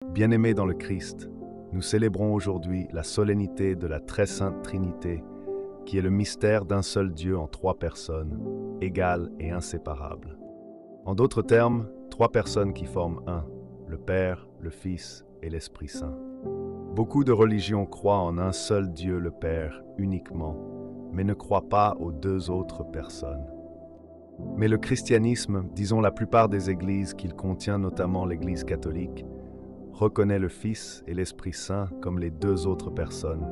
Bien-aimés dans le Christ, nous célébrons aujourd'hui la solennité de la très sainte Trinité, qui est le mystère d'un seul Dieu en trois personnes, égales et inséparables. En d'autres termes, trois personnes qui forment un, le Père, le Fils et l'Esprit Saint. Beaucoup de religions croient en un seul Dieu le Père uniquement, mais ne croient pas aux deux autres personnes. Mais le christianisme, disons la plupart des églises qu'il contient, notamment l'Église catholique, reconnaît le Fils et l'Esprit Saint comme les deux autres personnes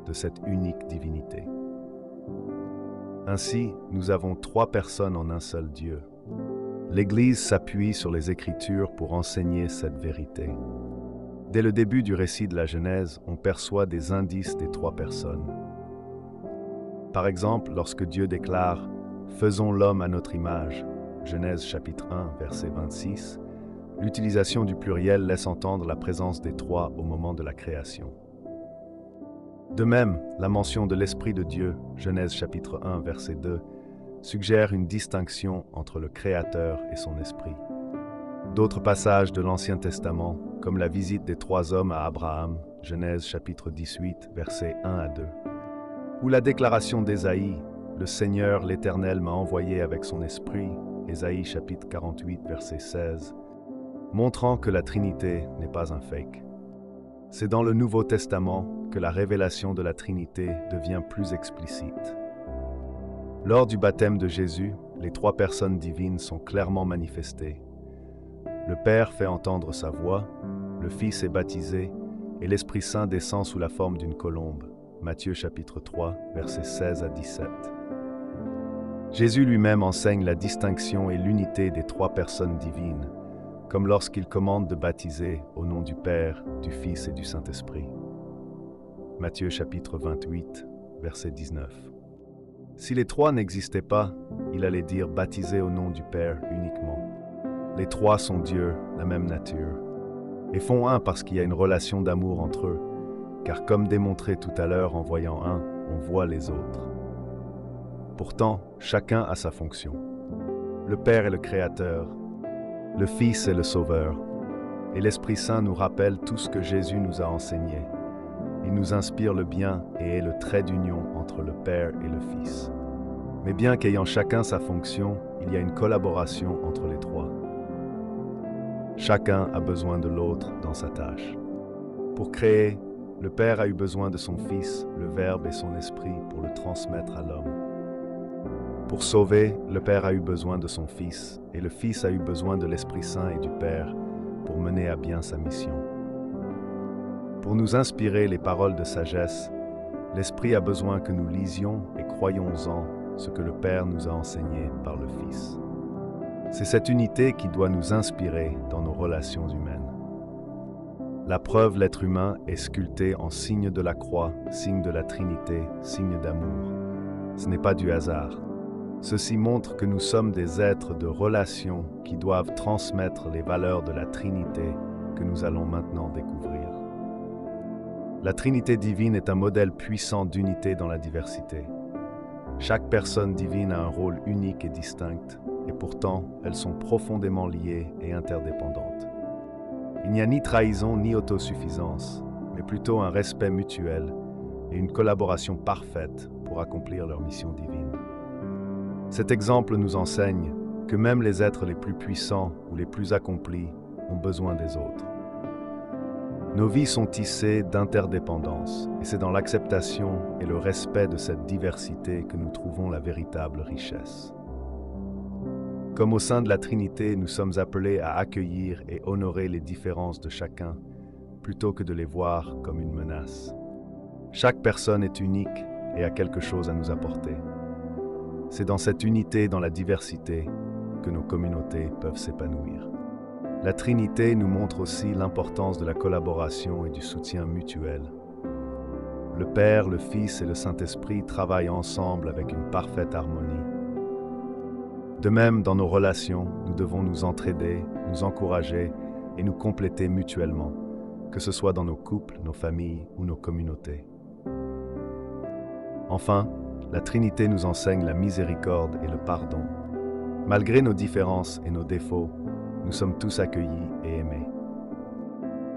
de cette unique divinité. Ainsi, nous avons trois personnes en un seul Dieu. L'Église s'appuie sur les Écritures pour enseigner cette vérité. Dès le début du récit de la Genèse, on perçoit des indices des trois personnes. Par exemple, lorsque Dieu déclare « Faisons l'homme à notre image » Genèse chapitre 1, verset 26, l'utilisation du pluriel laisse entendre la présence des trois au moment de la création. De même, la mention de l'Esprit de Dieu, Genèse chapitre 1, verset 2, suggère une distinction entre le Créateur et son Esprit. D'autres passages de l'Ancien Testament, comme la visite des trois hommes à Abraham, Genèse chapitre 18, versets 1 à 2, ou la déclaration d'Ésaïe, « Le Seigneur l'Éternel m'a envoyé avec son Esprit », Ésaïe chapitre 48, verset 16, montrant que la Trinité n'est pas un fake. C'est dans le Nouveau Testament que la révélation de la Trinité devient plus explicite. Lors du baptême de Jésus, les trois personnes divines sont clairement manifestées. Le Père fait entendre sa voix, le Fils est baptisé et l'Esprit Saint descend sous la forme d'une colombe. Matthieu chapitre 3, versets 16 à 17. Jésus lui-même enseigne la distinction et l'unité des trois personnes divines, comme lorsqu'il commande de baptiser au nom du Père, du Fils et du Saint-Esprit. Matthieu chapitre 28, verset 19. Si les trois n'existaient pas, il allait dire baptiser au nom du Père uniquement. Les trois sont Dieu, la même nature, et font un parce qu'il y a une relation d'amour entre eux, car comme démontré tout à l'heure en voyant un, on voit les autres. Pourtant, chacun a sa fonction. Le Père est le Créateur, le Fils est le Sauveur, et l'Esprit Saint nous rappelle tout ce que Jésus nous a enseigné. Il nous inspire le bien et est le trait d'union entre le Père et le Fils. Mais bien qu'ayant chacun sa fonction, il y a une collaboration entre les trois. Chacun a besoin de l'autre dans sa tâche. Pour créer, le Père a eu besoin de son Fils, le Verbe et son Esprit pour le transmettre à l'homme. Pour sauver, le Père a eu besoin de son Fils, et le Fils a eu besoin de l'Esprit Saint et du Père pour mener à bien sa mission. Pour nous inspirer les paroles de sagesse, l'Esprit a besoin que nous lisions et croyions-en ce que le Père nous a enseigné par le Fils. C'est cette unité qui doit nous inspirer dans nos relations humaines. La preuve, l'être humain est sculpté en signe de la croix, signe de la Trinité, signe d'amour. Ce n'est pas du hasard. Ceci montre que nous sommes des êtres de relation qui doivent transmettre les valeurs de la Trinité que nous allons maintenant découvrir. La Trinité divine est un modèle puissant d'unité dans la diversité. Chaque personne divine a un rôle unique et distinct, et pourtant, elles sont profondément liées et interdépendantes. Il n'y a ni trahison ni autosuffisance, mais plutôt un respect mutuel et une collaboration parfaite pour accomplir leur mission divine. Cet exemple nous enseigne que même les êtres les plus puissants ou les plus accomplis ont besoin des autres. Nos vies sont tissées d'interdépendance, et c'est dans l'acceptation et le respect de cette diversité que nous trouvons la véritable richesse. Comme au sein de la Trinité, nous sommes appelés à accueillir et honorer les différences de chacun, plutôt que de les voir comme une menace. Chaque personne est unique et a quelque chose à nous apporter. C'est dans cette unité, dans la diversité, que nos communautés peuvent s'épanouir. La Trinité nous montre aussi l'importance de la collaboration et du soutien mutuel. Le Père, le Fils et le Saint-Esprit travaillent ensemble avec une parfaite harmonie. De même, dans nos relations, nous devons nous entraider, nous encourager et nous compléter mutuellement, que ce soit dans nos couples, nos familles ou nos communautés. Enfin, la Trinité nous enseigne la miséricorde et le pardon. Malgré nos différences et nos défauts, nous sommes tous accueillis et aimés.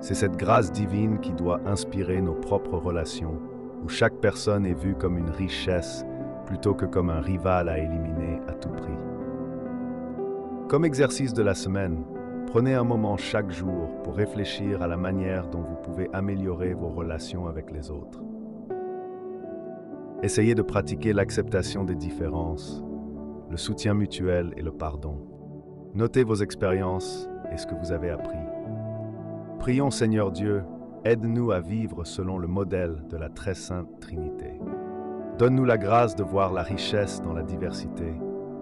C'est cette grâce divine qui doit inspirer nos propres relations, où chaque personne est vue comme une richesse plutôt que comme un rival à éliminer à tout prix. Comme exercice de la semaine, prenez un moment chaque jour pour réfléchir à la manière dont vous pouvez améliorer vos relations avec les autres. Essayez de pratiquer l'acceptation des différences, le soutien mutuel et le pardon. Notez vos expériences et ce que vous avez appris. Prions Seigneur Dieu, aide-nous à vivre selon le modèle de la très sainte Trinité. Donne-nous la grâce de voir la richesse dans la diversité,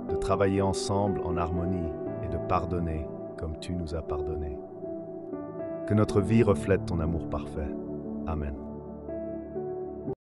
de travailler ensemble en harmonie et de pardonner comme tu nous as pardonné. Que notre vie reflète ton amour parfait. Amen.